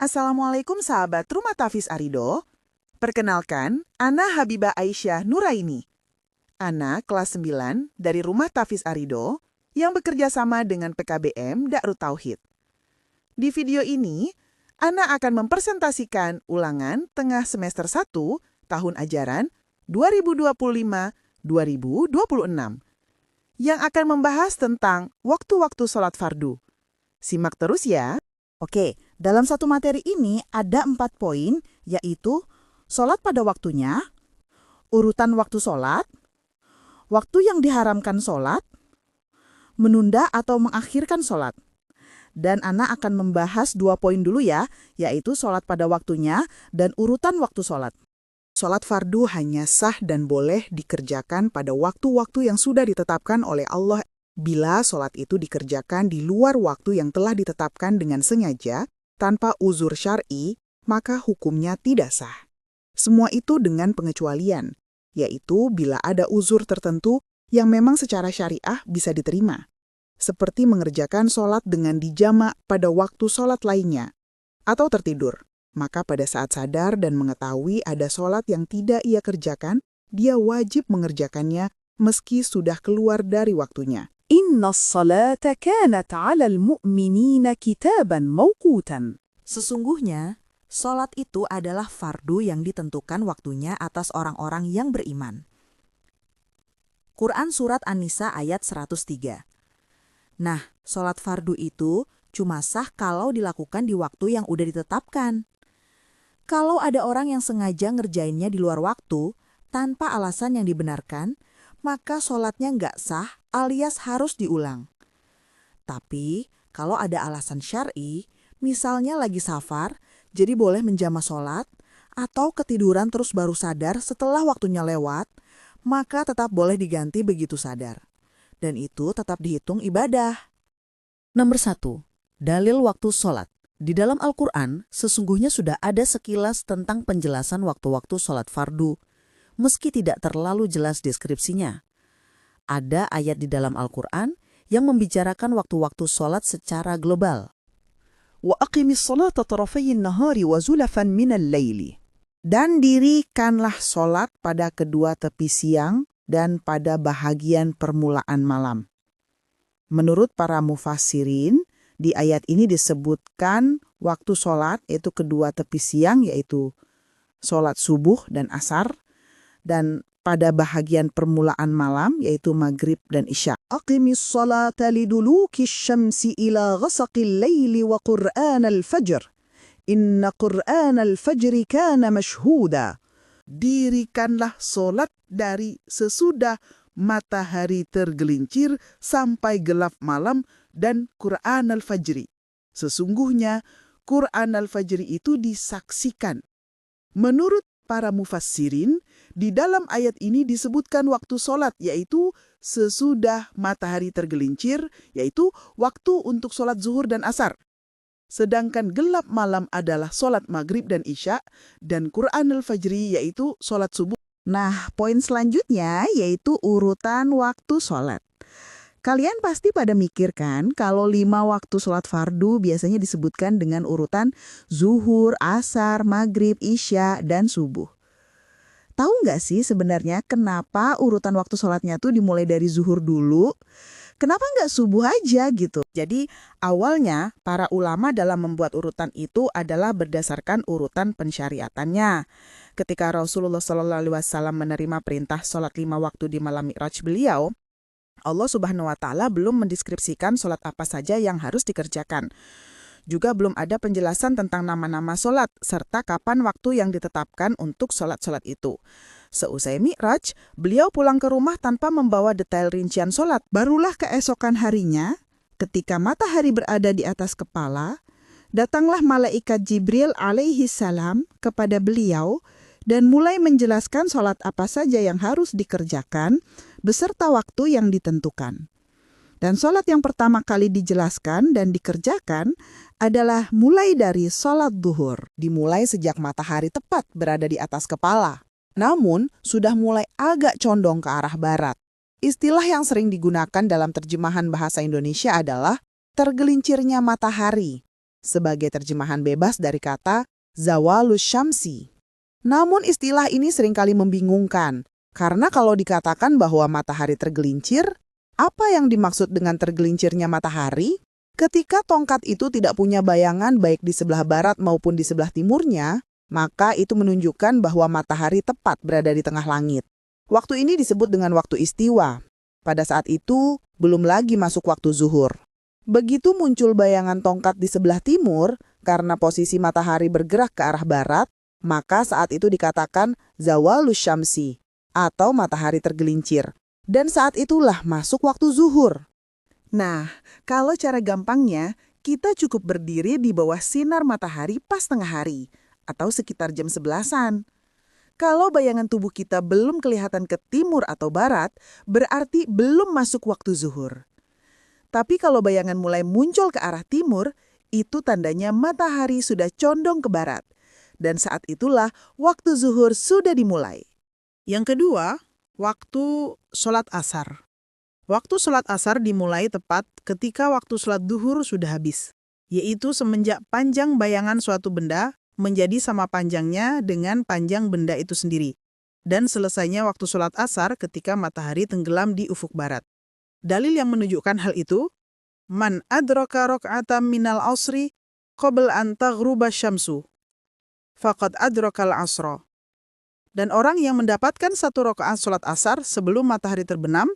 Assalamualaikum sahabat Rumah Tafis Arido. Perkenalkan, Ana Habibah Aisyah Nuraini. Ana kelas 9 dari Rumah Tafis Arido yang bekerja sama dengan PKBM Darut Tauhid. Di video ini, Ana akan mempresentasikan ulangan tengah semester 1 tahun ajaran 2025-2026 yang akan membahas tentang waktu-waktu sholat fardu. Simak terus ya. Oke, dalam satu materi ini ada 4 poin, yaitu sholat pada waktunya, urutan waktu sholat, waktu yang diharamkan sholat, menunda atau mengakhirkan sholat. Dan Ana akan membahas 2 poin dulu ya, yaitu sholat pada waktunya dan urutan waktu sholat. Sholat fardu hanya sah dan boleh dikerjakan pada waktu-waktu yang sudah ditetapkan oleh Allah. Bila sholat itu dikerjakan di luar waktu yang telah ditetapkan dengan sengaja, tanpa uzur syar'i, maka hukumnya tidak sah. Semua itu dengan pengecualian, yaitu bila ada uzur tertentu yang memang secara syariah bisa diterima. Seperti mengerjakan sholat dengan dijamak pada waktu sholat lainnya, atau tertidur. Maka pada saat sadar dan mengetahui ada sholat yang tidak ia kerjakan, dia wajib mengerjakannya meski sudah keluar dari waktunya. Inna as-salata kanat 'alal mu'minina kitaban mawqutan. Sesungguhnya, sholat itu adalah fardu yang ditentukan waktunya atas orang-orang yang beriman. Quran Surat An-Nisa ayat 103. Nah, sholat fardu itu cuma sah kalau dilakukan di waktu yang udah ditetapkan. Kalau ada orang yang sengaja ngerjainnya di luar waktu, tanpa alasan yang dibenarkan, maka sholatnya nggak sah alias harus diulang. Tapi, kalau ada alasan syar'i, misalnya lagi safar, jadi boleh menjama sholat, atau ketiduran terus baru sadar setelah waktunya lewat, maka tetap boleh diganti begitu sadar. Dan itu tetap dihitung ibadah. Nomor 1. Dalil waktu sholat. Di dalam Al-Quran, sesungguhnya sudah ada sekilas tentang penjelasan waktu-waktu sholat fardu, meski tidak terlalu jelas deskripsinya. Ada ayat di dalam Al-Quran yang membicarakan waktu-waktu sholat secara global. وَأَقِمِ الصَّلَاةَ طَرَفَيِ النَّهَارِ وَزُلَفًا مِنَ اللَّيْلِ. Dan dirikanlah sholat pada kedua tepi siang dan pada bahagian permulaan malam. Menurut para mufassirin, di ayat ini disebutkan waktu sholat yaitu kedua tepi siang, yaitu sholat subuh dan asar, dan pada bahagian permulaan malam yaitu maghrib dan isya. Aqimis salata liduluki syamsi ila ghasaqil laili wa qur'anal fajr. Inna qur'anal fajri kana mashhuda. Dirikanlah solat dari sesudah matahari tergelincir sampai gelap malam dan Qur'an al-Fajri. Sesungguhnya Qur'an al-Fajri itu disaksikan. Menurut para mufassirin, di dalam ayat ini disebutkan waktu sholat, yaitu sesudah matahari tergelincir, yaitu waktu untuk sholat zuhur dan asar. Sedangkan gelap malam adalah sholat maghrib dan isya, dan Qur'an al-Fajri yaitu sholat subuh. Nah, poin selanjutnya yaitu urutan waktu sholat. Kalian pasti pada mikirkan kalau 5 waktu sholat fardu biasanya disebutkan dengan urutan zuhur, asar, maghrib, isya, dan subuh. Tahu nggak sih sebenarnya kenapa urutan waktu sholatnya tuh dimulai dari zuhur dulu? Kenapa nggak subuh aja gitu? Jadi awalnya para ulama dalam membuat urutan itu adalah berdasarkan urutan pensyariatannya. Ketika Rasulullah SAW menerima perintah sholat 5 waktu di malam Mi'raj beliau, Allah Subhanahu wa Ta'ala belum mendeskripsikan sholat apa saja yang harus dikerjakan. Juga belum ada penjelasan tentang nama-nama sholat, serta kapan waktu yang ditetapkan untuk sholat-sholat itu. Seusai Mi'raj, beliau pulang ke rumah tanpa membawa detail rincian sholat. Barulah keesokan harinya, ketika matahari berada di atas kepala, datanglah malaikat Jibril alaihi salam kepada beliau dan mulai menjelaskan sholat apa saja yang harus dikerjakan beserta waktu yang ditentukan. Dan sholat yang pertama kali dijelaskan dan dikerjakan adalah mulai dari sholat duhur, dimulai sejak matahari tepat berada di atas kepala. Namun, sudah mulai agak condong ke arah barat. Istilah yang sering digunakan dalam terjemahan bahasa Indonesia adalah tergelincirnya matahari. sebagai terjemahan bebas dari kata zawalus syamsi. Namun istilah ini seringkali membingungkan, karena kalau dikatakan bahwa matahari tergelincir, apa yang dimaksud dengan tergelincirnya matahari? Ketika tongkat itu tidak punya bayangan baik di sebelah barat maupun di sebelah timurnya, maka itu menunjukkan bahwa matahari tepat berada di tengah langit. Waktu ini disebut dengan waktu istiwa. Pada saat itu, belum lagi masuk waktu zuhur. Begitu muncul bayangan tongkat di sebelah timur, karena posisi matahari bergerak ke arah barat, maka saat itu dikatakan zawalus syamsi, atau matahari tergelincir. Dan saat itulah masuk waktu zuhur. Nah, kalau cara gampangnya, kita cukup berdiri di bawah sinar matahari pas tengah hari, atau sekitar jam 11-an. Kalau bayangan tubuh kita belum kelihatan ke timur atau barat, berarti belum masuk waktu zuhur. Tapi kalau bayangan mulai muncul ke arah timur, itu tandanya matahari sudah condong ke barat. Dan saat itulah waktu zuhur sudah dimulai. Yang kedua, waktu sholat asar. Waktu sholat asar dimulai tepat ketika waktu sholat duhur sudah habis, yaitu semenjak panjang bayangan suatu benda menjadi sama panjangnya dengan panjang benda itu sendiri, dan selesainya waktu sholat asar ketika matahari tenggelam di ufuk barat. Dalil yang menunjukkan hal itu, man adraka rok'atam minal asri qabl an taghruba syamsu, faqad adrakal asra. Dan orang yang mendapatkan satu rakaat sholat asar sebelum matahari terbenam,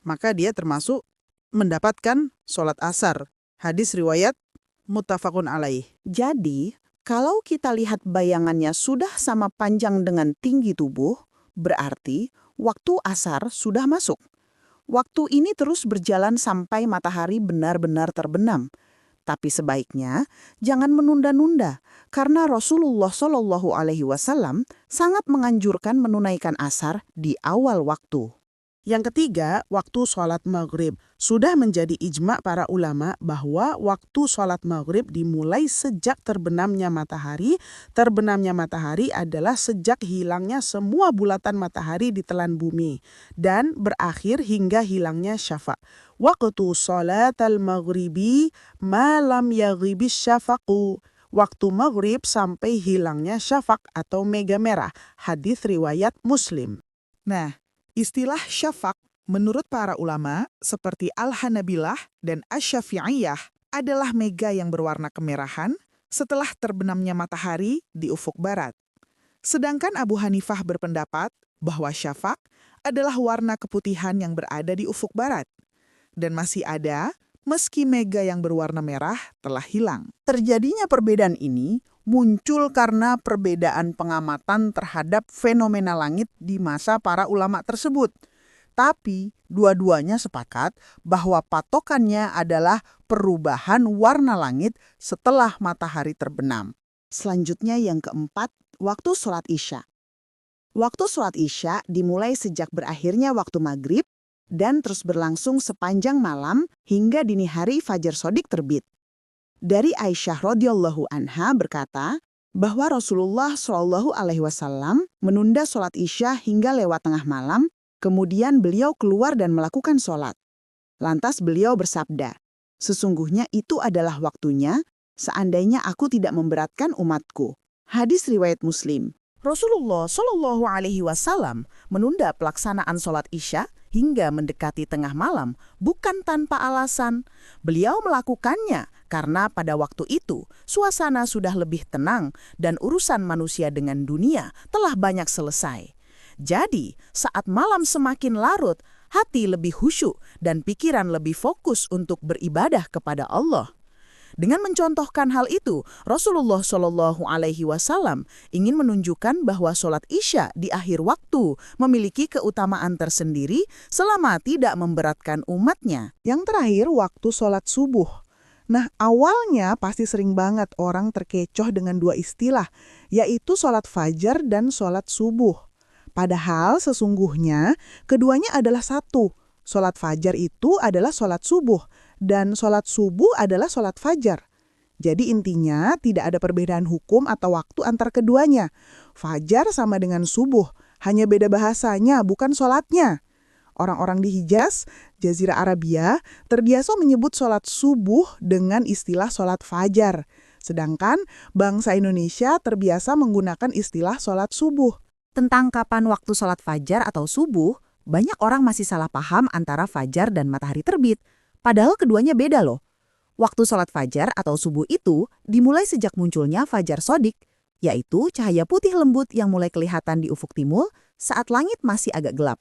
maka dia termasuk mendapatkan sholat asar. Hadis riwayat muttafaqun alaih. Jadi, kalau kita lihat bayangannya sudah sama panjang dengan tinggi tubuh, berarti waktu asar sudah masuk. Waktu ini terus berjalan sampai matahari benar-benar terbenam. Tapi sebaiknya jangan menunda-nunda, karena Rasulullah SAW sangat menganjurkan menunaikan asar di awal waktu. Yang ketiga, waktu sholat maghrib. Sudah menjadi ijma' para ulama bahwa waktu sholat maghrib dimulai sejak terbenamnya matahari. Terbenamnya matahari adalah sejak hilangnya semua bulatan matahari di telan bumi. Dan berakhir hingga hilangnya syafa'. Waktu sholat al-maghribi malam yaghribis syafaqu. Waktu maghrib sampai hilangnya syafaq atau mega merah. Hadis riwayat Muslim. Nah, istilah syafaq menurut para ulama seperti Al-Hanabilah dan Asy-Syafi'iyah adalah mega yang berwarna kemerahan setelah terbenamnya matahari di ufuk barat. Sedangkan Abu Hanifah berpendapat bahwa syafaq adalah warna keputihan yang berada di ufuk barat dan masih ada meski mega yang berwarna merah telah hilang. Terjadinya perbedaan ini muncul karena perbedaan pengamatan terhadap fenomena langit di masa para ulama tersebut. Tapi dua-duanya sepakat bahwa patokannya adalah perubahan warna langit setelah matahari terbenam. Selanjutnya yang keempat, waktu sholat Isya. Waktu sholat Isya dimulai sejak berakhirnya waktu maghrib dan terus berlangsung sepanjang malam hingga dini hari fajar shodiq terbit. Dari Aisyah radhiyallahu anha berkata bahwa Rasulullah SAW menunda sholat Isya hingga lewat tengah malam, kemudian beliau keluar dan melakukan sholat. Lantas beliau bersabda, sesungguhnya itu adalah waktunya seandainya aku tidak memberatkan umatku. Hadis riwayat Muslim. Rasulullah SAW menunda pelaksanaan sholat Isya hingga mendekati tengah malam bukan tanpa alasan. Beliau melakukannya karena pada waktu itu suasana sudah lebih tenang dan urusan manusia dengan dunia telah banyak selesai. Jadi, saat malam semakin larut, hati lebih khusyuk dan pikiran lebih fokus untuk beribadah kepada Allah. Dengan mencontohkan hal itu, Rasulullah SAW ingin menunjukkan bahwa sholat Isya di akhir waktu memiliki keutamaan tersendiri selama tidak memberatkan umatnya. Yang terakhir, waktu sholat subuh. Nah, awalnya pasti sering banget orang terkecoh dengan dua istilah, yaitu sholat fajar dan sholat subuh. Padahal sesungguhnya keduanya adalah satu. Sholat fajar itu adalah sholat subuh, dan sholat subuh adalah sholat fajar. Jadi intinya tidak ada perbedaan hukum atau waktu antar keduanya. Fajar sama dengan subuh, hanya beda bahasanya, bukan sholatnya. Orang-orang di Hijaz, Jazirah Arabia, terbiasa menyebut sholat subuh dengan istilah sholat fajar. Sedangkan bangsa Indonesia terbiasa menggunakan istilah sholat subuh. Tentang kapan waktu sholat fajar atau subuh, banyak orang masih salah paham antara fajar dan matahari terbit. Padahal keduanya beda loh. Waktu sholat fajar atau subuh itu dimulai sejak munculnya fajar sodik, yaitu cahaya putih lembut yang mulai kelihatan di ufuk timur saat langit masih agak gelap.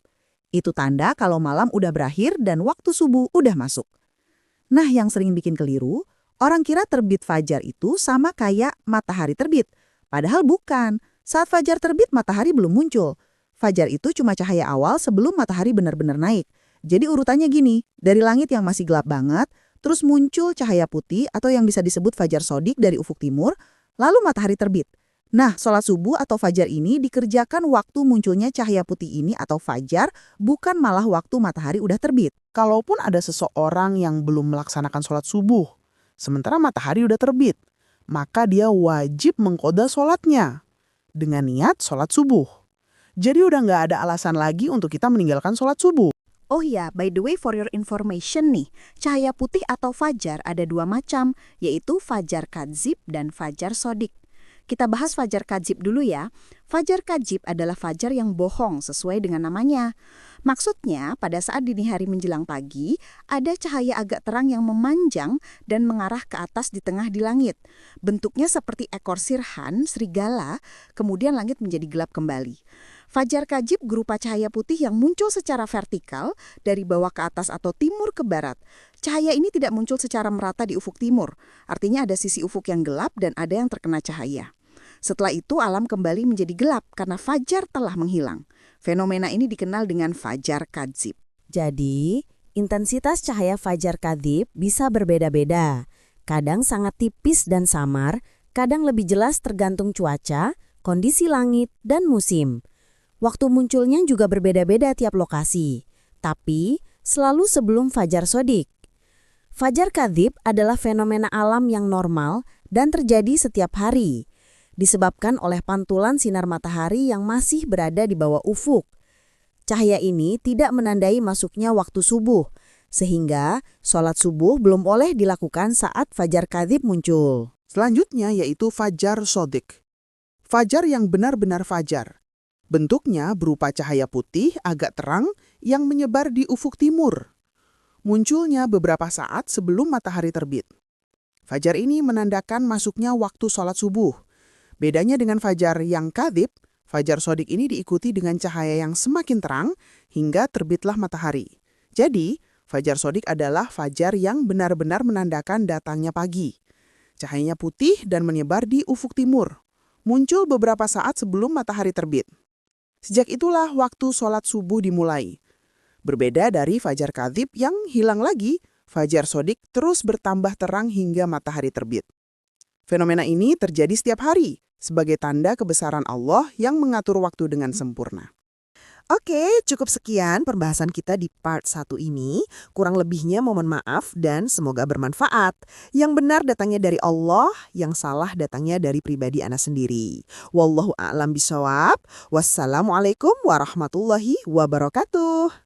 Itu tanda kalau malam udah berakhir dan waktu subuh udah masuk. Nah, yang sering bikin keliru, orang kira terbit fajar itu sama kayak matahari terbit. Padahal bukan. Saat fajar terbit, matahari belum muncul. Fajar itu cuma cahaya awal sebelum matahari benar-benar naik. Jadi urutannya gini, dari langit yang masih gelap banget, terus muncul cahaya putih atau yang bisa disebut fajar sodik dari ufuk timur, lalu matahari terbit. Nah, sholat subuh atau fajar ini dikerjakan waktu munculnya cahaya putih ini atau fajar, bukan malah waktu matahari udah terbit. Kalaupun ada seseorang yang belum melaksanakan sholat subuh, sementara matahari udah terbit, maka dia wajib mengqadha sholatnya dengan niat sholat subuh. Jadi udah nggak ada alasan lagi untuk kita meninggalkan sholat subuh. Oh ya, by the way for your information nih, cahaya putih atau fajar ada dua macam, yaitu fajar kadzib dan fajar sodik. Kita bahas fajar kadzib dulu ya. Fajar kadzib adalah fajar yang bohong sesuai dengan namanya. Maksudnya, pada saat dini hari menjelang pagi, ada cahaya agak terang yang memanjang dan mengarah ke atas di tengah di langit. Bentuknya seperti ekor sirhan, serigala, kemudian langit menjadi gelap kembali. Fajar kadzib berupa cahaya putih yang muncul secara vertikal dari bawah ke atas atau timur ke barat. Cahaya ini tidak muncul secara merata di ufuk timur, artinya ada sisi ufuk yang gelap dan ada yang terkena cahaya. Setelah itu alam kembali menjadi gelap karena fajar telah menghilang. Fenomena ini dikenal dengan fajar kadzib. Jadi, intensitas cahaya fajar kadzib bisa berbeda-beda. Kadang sangat tipis dan samar, kadang lebih jelas tergantung cuaca, kondisi langit, dan musim. Waktu munculnya juga berbeda-beda tiap lokasi, tapi selalu sebelum fajar sodik. Fajar kadzib adalah fenomena alam yang normal dan terjadi setiap hari, disebabkan oleh pantulan sinar matahari yang masih berada di bawah ufuk. Cahaya ini tidak menandai masuknya waktu subuh, sehingga sholat subuh belum boleh dilakukan saat fajar kadzib muncul. Selanjutnya yaitu fajar sodik. Fajar yang benar-benar fajar. Bentuknya berupa cahaya putih agak terang yang menyebar di ufuk timur. Munculnya beberapa saat sebelum matahari terbit. Fajar ini menandakan masuknya waktu sholat subuh. Bedanya dengan fajar yang kadzib, fajar sodik ini diikuti dengan cahaya yang semakin terang hingga terbitlah matahari. Jadi, fajar sodik adalah fajar yang benar-benar menandakan datangnya pagi. Cahayanya putih dan menyebar di ufuk timur. Muncul beberapa saat sebelum matahari terbit. Sejak itulah waktu sholat subuh dimulai. Berbeda dari fajar kadzib yang hilang lagi, fajar sodik terus bertambah terang hingga matahari terbit. Fenomena ini terjadi setiap hari sebagai tanda kebesaran Allah yang mengatur waktu dengan sempurna. Oke, cukup sekian pembahasan kita di part 1 ini. Kurang lebihnya mohon maaf dan semoga bermanfaat. Yang benar datangnya dari Allah, yang salah datangnya dari pribadi Ana sendiri. Wallahu a'lam bishawab. Wassalamualaikum warahmatullahi wabarakatuh.